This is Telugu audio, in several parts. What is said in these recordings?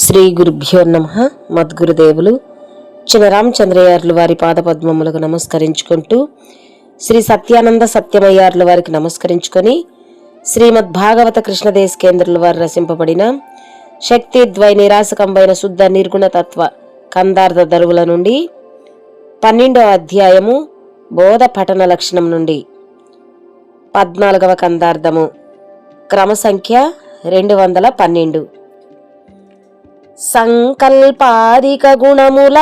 శ్రీ గురుభ్యో నమః. మద్గురుదేవులు చినరామచంద్రయ్యార్లు వారి పాదపద్మములకు నమస్కరించుకుంటూ, శ్రీ సత్యానంద సత్యమయ్యార్ల వారికి నమస్కరించుకొని, శ్రీమద్భాగవత కృష్ణదేశకేంద్రుల వారు రచింపబడిన శక్తి ద్వై నిరాశకంబైన శుద్ధ నిర్గుణతత్వ కందార్థ దరువుల నుండి 12వ అధ్యాయము బోధ పఠన లక్షణం నుండి 14వ కందార్థము క్రమ సంఖ్య 212. సంకల్పాదిక గుణముల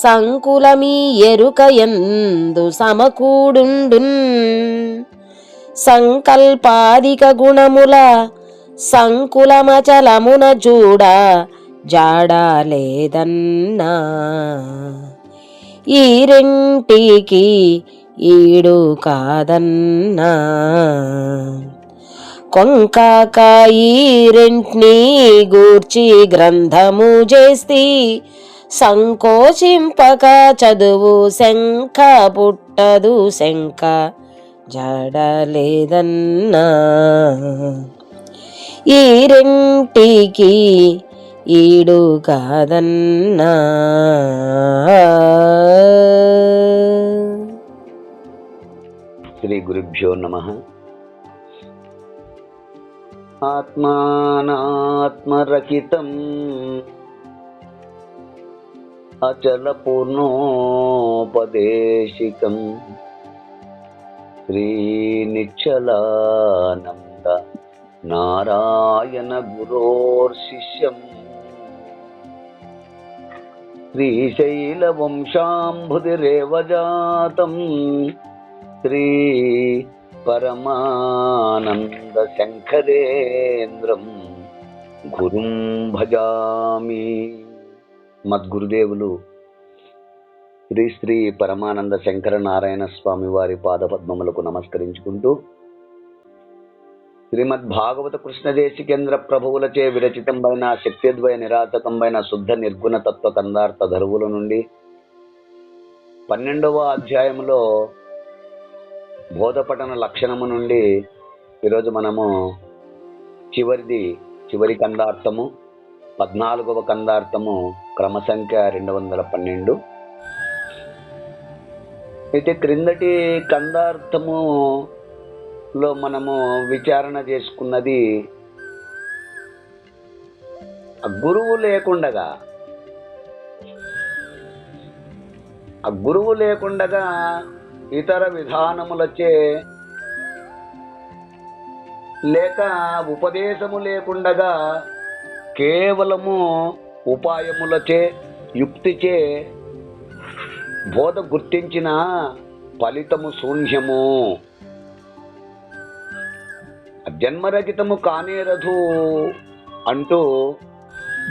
సంకులమీ ఎరుకయందు సమకూడుండున్. సంకల్పాదిక గుణముల సంకులమచలమున చూడ జాడలేదన్నా. ఈ రెంటికి ఈడు కాదన్నా. కొంకాకాయి రెంట్ని గూర్చి గ్రంథము చేస్తి, సంకోచింపక చదువు శంఖ పుట్టదు శంఖ జడలేదన్నా. ఈ రెంటికి ఈడు కాదన్నా. శ్రీ గురుభ్యో నమః. ఆత్మానాత్మరహితం అచల పూర్ణోపదేశికం శ్రీ నిశ్చలానంద నారాయణ గురోర్శిష్యం శ్రీశైల వంశాంబుధిరేవ జాతం శ్రీ పరమానంద శంకరేంద్రం గురుం భజామి. మద్గురుదేవులు శ్రీ శ్రీ పరమానంద శంకర నారాయణ స్వామి వారి పాదపద్మములకు నమస్కరించుకుంటూ, శ్రీమద్భాగవత కృష్ణదేశికేంద్ర ప్రభువులచే విరచితంబైన శక్తిద్వయ నిరాతకంబైన శుద్ధ నిర్గుణ తత్వ కందార్థ ధరువుల నుండి 12వ అధ్యాయంలో బోధపఠన లక్షణము నుండి ఈరోజు మనము చివరి కందార్థము 14వ కందార్థము క్రమ సంఖ్య 212. అయితే క్రిందటి కందార్థములో మనము విచారణ చేసుకున్నది గురువు లేకుండగా ఇతర విధానములచే లేక ఉపదేశము లేకుండగా కేవలము ఉపాయములచే యుక్తిచే బోధ గుర్తించిన ఫలితము శూన్యము, జన్మరహితము కానేరదు అంటూ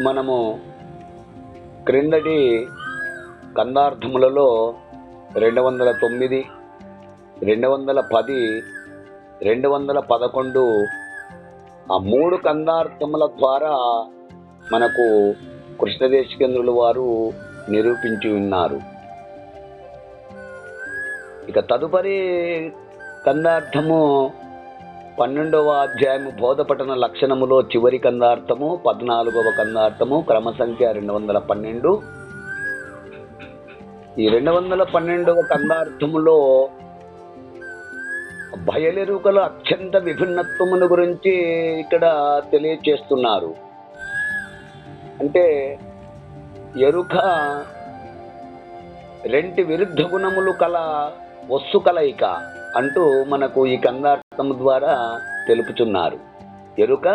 మనము క్రిందటి కందార్థములలో 209, 210, 211 ఆ 3 కందార్థముల ద్వారా మనకు కృష్ణదేశికేంద్రుల వారు నిరూపించి ఉన్నారు. ఇక తదుపరి కందార్థము 12వ అధ్యాయము బోధపఠన లక్షణములో చివరి కందార్థము 14వ కందార్థము క్రమ సంఖ్య 212. ఈ 212వ కందార్థములో బయలెరుకల అత్యంత విభిన్నత్వమును గురించి ఇక్కడ తెలియచేస్తున్నారు. అంటే ఎరుక రెంటి విరుద్ధ గుణములు కల వస్తు కలయిక అంటూ మనకు ఈ కందార్థము ద్వారా తెలుపుతున్నారు. ఎరుక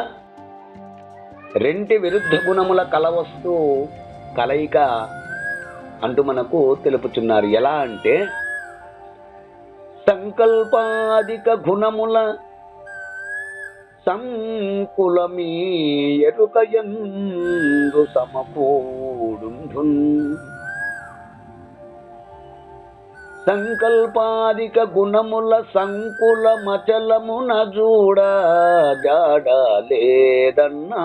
రెంటి విరుద్ధ గుణముల కల వస్తు కలయిక అంటూ మనకు తెలుపుతున్నారు. ఎలా అంటే సంకల్పాదిక గుణముల సంకులమీ ఎరుకయందు సమకూడుండున్. సంకల్పాదిక గుణముల సంకులమచలమున చూడ జాడలేదన్నా.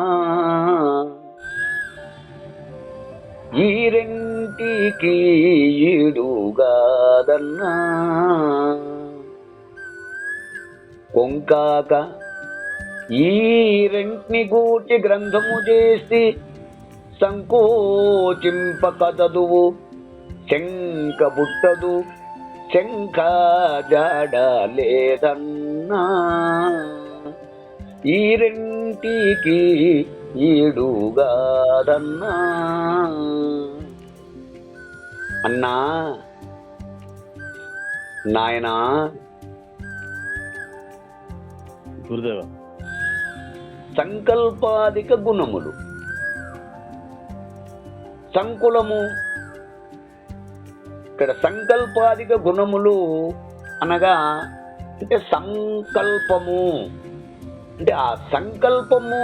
ఈ రెంటికి ఈడుగాదన్నా. కొంకాక ఈ రెంటిని గూటి గ్రంథము చేసి సంకోచింపక చదువు శంక బుట్టదు శంఖ జాడ లేదన్నా ఈ రెంటికి ఈడుగాదన్నా. అన్నా నాయనా గురుదేవ, సంకల్పాధిక గుణములు సంకులము. ఇక్కడ సంకల్పాధిక గుణములు అనగా అంటే సంకల్పము అంటే ఆ సంకల్పము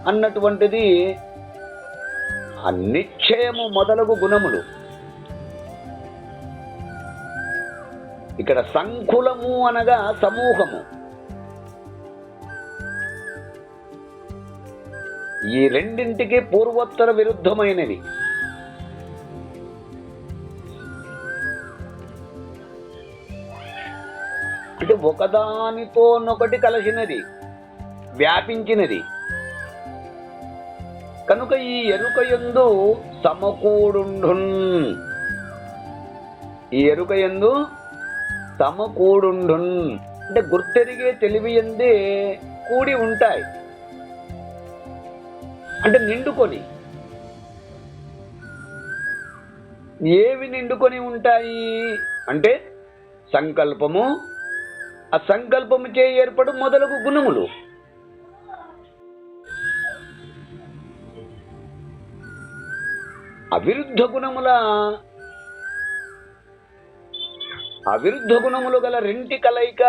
అన్నటువంటిది ఆ నిశ్చయము మొదలగు గుణములు. ఇక్కడ సంకులము అనగా సమూహము. ఈ రెండింటికి పూర్వోత్తర విరుద్ధమైనవి. అంటే ఒకదానితోనొకటి కలిసినది, వ్యాపించినది. కనుక ఈ ఎరుకయందు సమకూడుండున్, ఈ ఎరుకయందు సమకూడుండున్ అంటే గుర్తెరిగే తెలివియందే కూడి ఉంటాయి. అంటే నిండుకొని. ఏవి నిండుకొని ఉంటాయి అంటే సంకల్పము, ఆ సంకల్పము చే ఏర్పడు మొదలగు గుణములు. అవిరుద్ధ గుణములు గల రెంటి కలయిక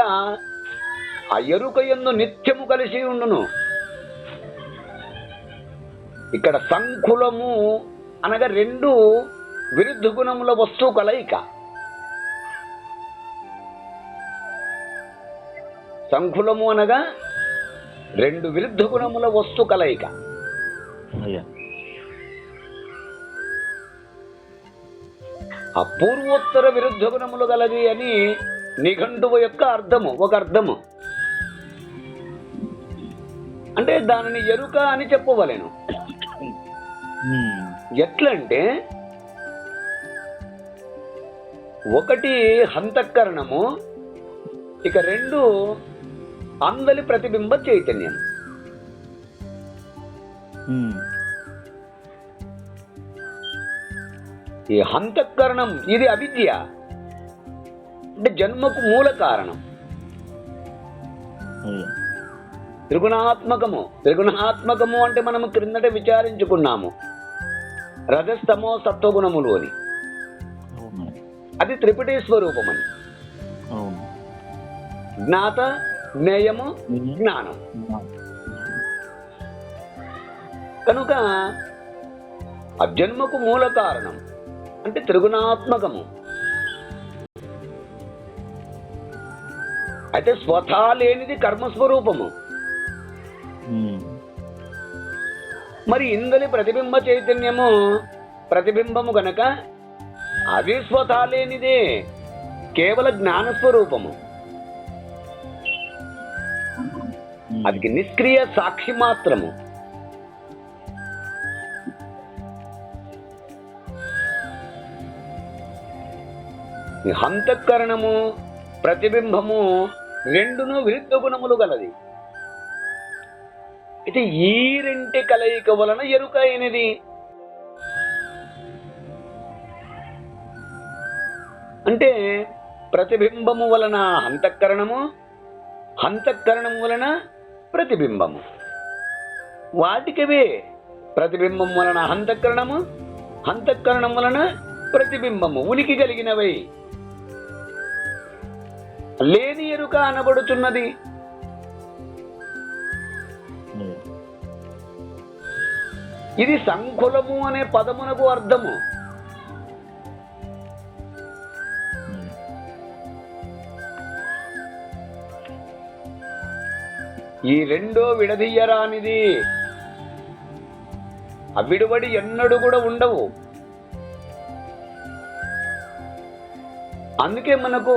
ఆ ఎరుకయందు నిత్యము కలిసి ఉండును. ఇక్కడ సంకులము అనగా రెండు విరుద్ధ గుణముల వస్తువు కలయిక. సంకులము అనగా రెండు విరుద్ధ గుణముల వస్తు కలయిక. అపూర్వోత్తర విరుద్ధ గుణములు గలది అని నిఘంటువు యొక్క అర్థము, ఒక అర్థము. అంటే దానిని ఎరుక అని చెప్పవలెను. ఎట్లంటే ఒకటి హంతఃకరణము, ఇక రెండు అందలి ప్రతిబింబ చైతన్యం. ఈ హంతఃకరణం ఇది అవిద్య, అంటే జన్మకు మూల కారణం. త్రిగుణాత్మకము అంటే మనము క్రిందట విచారించుకున్నాము రజస్తమో సత్వగుణములు అని. అది త్రిపుటి స్వరూపమని. జ్ఞాత, జ్ఞేయము, జ్ఞానం. కనుక ఆ జన్మకు మూల కారణం అంటే త్రిగుణాత్మకము. అయితే స్వతహా లేనిది కర్మస్వరూపము. మరి ఇందలి ప్రతిబింబ చైతన్యము ప్రతిబింబము గనక అది స్వతహా లేనిదే, కేవల జ్ఞానస్వరూపము. అది నిష్క్రియ సాక్షి మాత్రము. హంతఃకరణము, ప్రతిబింబము రెండును విరుద్ధ గుణములు గలది. అయితే ఈ రెంటి కలయిక వలన ఎరుక అయినది. అంటే ప్రతిబింబము వలన హంతఃకరణము, హంతఃకరణము వలన ప్రతిబింబము. వాటికవే ప్రతిబింబం వలన హంతఃకరణము, హంతఃకరణం వలన ప్రతిబింబము ఉనికి కలిగినవై. లేని ఎరుక అనబడుచున్నది. ఇది సంకులము అనే పదమునకు అర్థము. ఈ రెండో విడదీయరానిది. అవిడుబడి ఎన్నడూ కూడా ఉండవు. అందుకే మనకు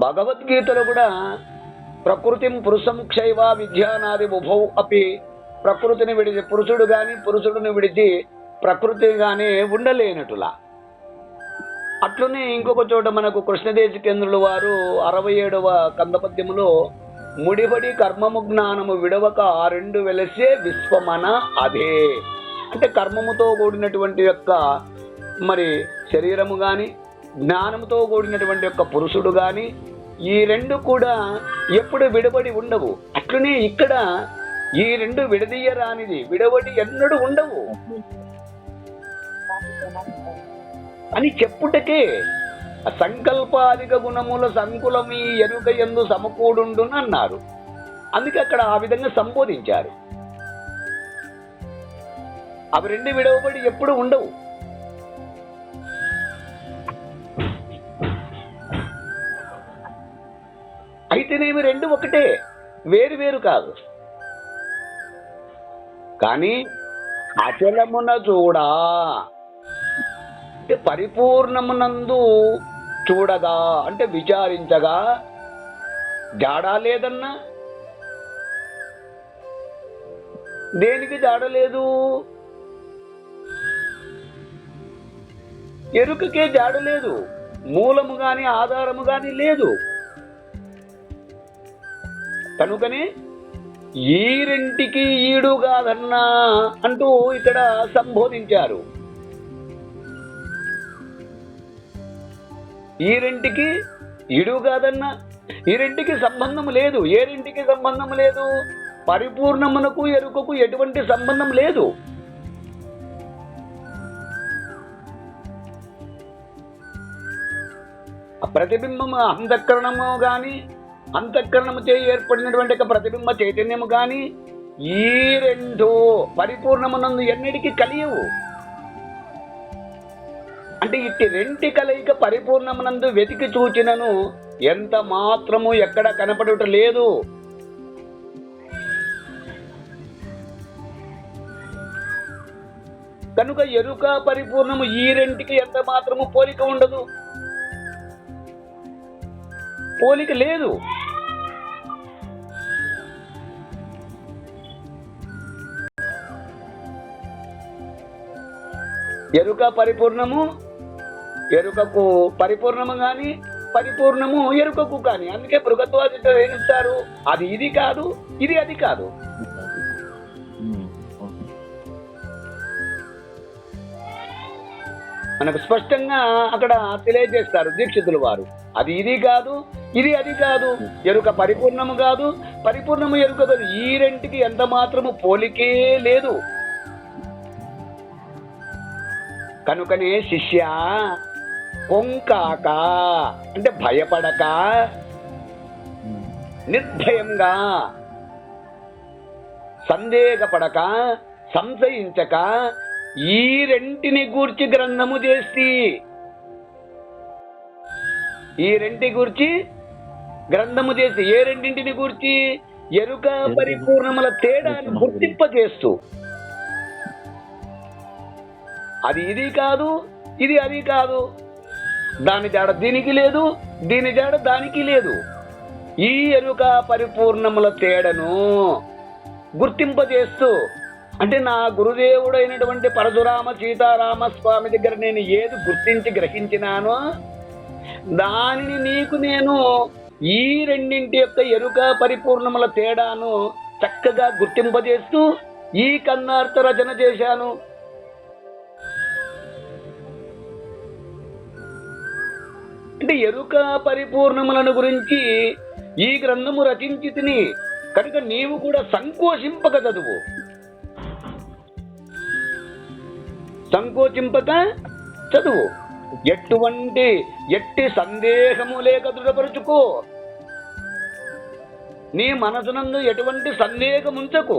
భగవద్గీతలో కూడా ప్రకృతిం పురుషముక్షైవ విద్యానాది ఉభౌ అపి, ప్రకృతిని విడిచి పురుషుడు గాని పురుషుడిని విడిచి ప్రకృతి గాని ఉండలేనటులా. అట్లనే ఇంకొక చోట మనకు కృష్ణదేశికేంద్రుల వారు 67వ కందపద్యములో ముడిబడి కర్మము జ్ఞానము విడవక ఆ రెండు వెలసే విశ్వమన అదే, అంటే కర్మముతో కూడినటువంటి యొక్క మరి శరీరము గాని జ్ఞానముతో కూడినటువంటి యొక్క పురుషుడు గాని ఈ రెండు కూడా ఎప్పుడు విడబడి ఉండవు. అట్లనే ఇక్కడ ఈ రెండు విడదీయరానిది, విడబడి ఎన్నడూ ఉండవు అని చెప్పుటకే సంకల్పాధిక గుణముల సంకులమీ ఎరుక యందు సమకూడుండును అన్నారు. అందుకే అక్కడ ఆ విధంగా సంబోధించారు. అవి రెండు విడవబడి ఎప్పుడు ఉండవు. అయితేనేమి రెండు ఒకటే, వేరు వేరు కాదు. కానీ అచలమున చూడా అంటే పరిపూర్ణమునందు చూడగా అంటే విచారించగా జాడా లేదన్నా. దేనికి జాడలేదు? ఎరుకకే జాడలేదు, మూలము గాని ఆధారము గాని లేదు. కనుకనే ఈ రెంటికి ఈడు కాదన్నా అంటూ ఇక్కడ సంబోధించారు. ఈ రెంటికి ఈడు కాదన్నా, ఈ రెంటికి సంబంధం లేదు. ఏ రెంటికి సంబంధం లేదు? పరిపూర్ణమునకు ఎరుకకు ఎటువంటి సంబంధం లేదు. ప్రతిబింబము అంతఃకరణము గాని అంతఃకరణము చే ఏర్పడినటువంటి ప్రతిబింబ చైతన్యము గాని ఈ రెండు పరిపూర్ణమునందు ఎన్నటికీ కలియవు. అంటే ఇట్టి రెంటి కలయిక పరిపూర్ణమునందు వెతికి చూచినను ఎంత మాత్రము ఎక్కడ కనపడుట లేదు. కనుక ఎరుక పరిపూర్ణము ఈ రెంటికి ఎంత మాత్రము పోలిక ఉండదు, పోలిక లేదు. ఎరుక పరిపూర్ణము, ఎరుకకు పరిపూర్ణము గాని పరిపూర్ణము ఎరుకకు కానీ. అందుకే భృగత్వాదిత్యులు ఏం చెప్తారు? అది ఇది కాదు, ఇది అది కాదు. మనకు స్పష్టంగా అక్కడ తెలియజేస్తారు దీక్షితులు వారు. అది ఇది కాదు, ఇది అది కాదు. ఎరుక పరిపూర్ణము కాదు, పరిపూర్ణము ఎరుక కాదు. ఈ రెంటికి ఎంత మాత్రము పోలికే లేదు. కనుకనే శిష్య కొంకాక అంటే భయపడక నిర్భయంగా సందేహపడక సంశయించక ఈ రెంటిని గూర్చి గ్రంథము చేసి, ఈ రెంటి గూర్చి గ్రంథము చేసి, ఏ రెండింటిని గూర్చి? ఎరుక పరిపూర్ణముల తేడాన్ని గుర్తింపజేస్తూ, అది ఇది కాదు, ఇది అది కాదు, దాని జాడ దీనికి లేదు, దీని జాడ దానికి లేదు. ఈ ఎరుక పరిపూర్ణముల తేడను గుర్తింపజేస్తూ, అంటే నా గురుదేవుడైనటువంటి పరశురామ సీతారామ స్వామి దగ్గర నేను ఏది గుర్తించి గ్రహించినానో దానిని నీకు నేను ఈ రెండింటి యొక్క ఎరుక పరిపూర్ణముల తేడాను చక్కగా గుర్తింపజేస్తూ ఈ కన్నార్త రచన చేశాను. అంటే ఎరుక పరిపూర్ణములను గురించి ఈ గ్రంథము రచించి తిని కనుక నీవు కూడా సంకోచింపక చదువు, సంకోచింపక చదువు. ఎట్టి సందేహము లేక దృఢపరుచుకో. నీ మనసునందు ఎటువంటి సందేహం ఉంచకు.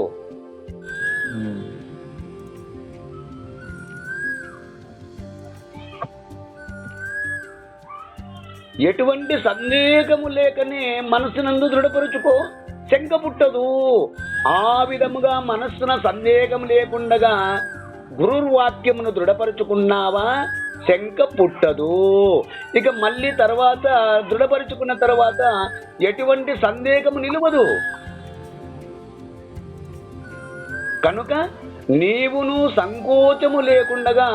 ఎటువంటి సందేహము లేకనే మనస్సునందు దృఢపరుచుకో, శంక పుట్టదు. ఆ విధముగా మనస్సున సందేహం లేకుండగా గురుర్వాక్యమును దృఢపరుచుకున్నావా, శంక పుట్టదు. ఇక మళ్ళీ తర్వాత దృఢపరుచుకున్న తర్వాత ఎటువంటి సందేహము నిలవదు. కనుక నీవును సంకోచము లేకుండగా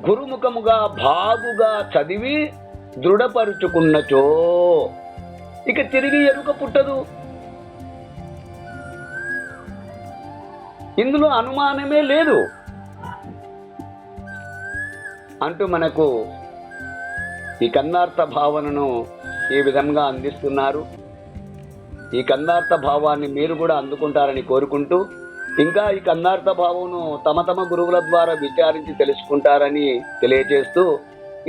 గురుముఖముగా బాగుగా చదివి దృఢపరుచుకున్నచో ఇక తిరిగి ఎరుక పుట్టదు. ఇందులో అనుమానమే లేదు అంటూ మనకు ఈ కన్నార్థ భావనను ఈ విధంగా అందిస్తున్నారు. ఈ కన్నార్థ భావాన్ని మీరు కూడా అందుకుంటారని కోరుకుంటూ, ఇంకా ఈ కన్నార్థ భావమును తమ తమ గురువుల ద్వారా విచారించి తెలుసుకుంటారని తెలియజేస్తూ,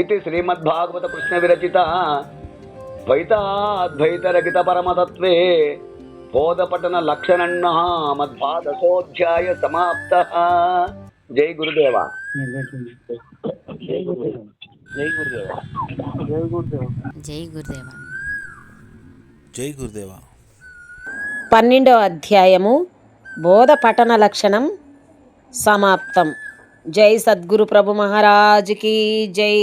ఇది శ్రీమద్భాగవత కృష్ణ విరచిత ద్వైతాద్వైత రహిత పరమతత్వే బోధపఠన లక్షణన్న మద్భాదశోధ్యాయ సమాప్త. జై గురుదేవ. జై గురుదేవ. జై గురుదేవ. జై గురుదేవ. జై గురుదేవ. జై గురుదేవ. 12వ అధ్యాయము బోధ పఠన లక్షణం సమాప్తం. జై సద్గురు ప్రభు మహారాజ్కి జై.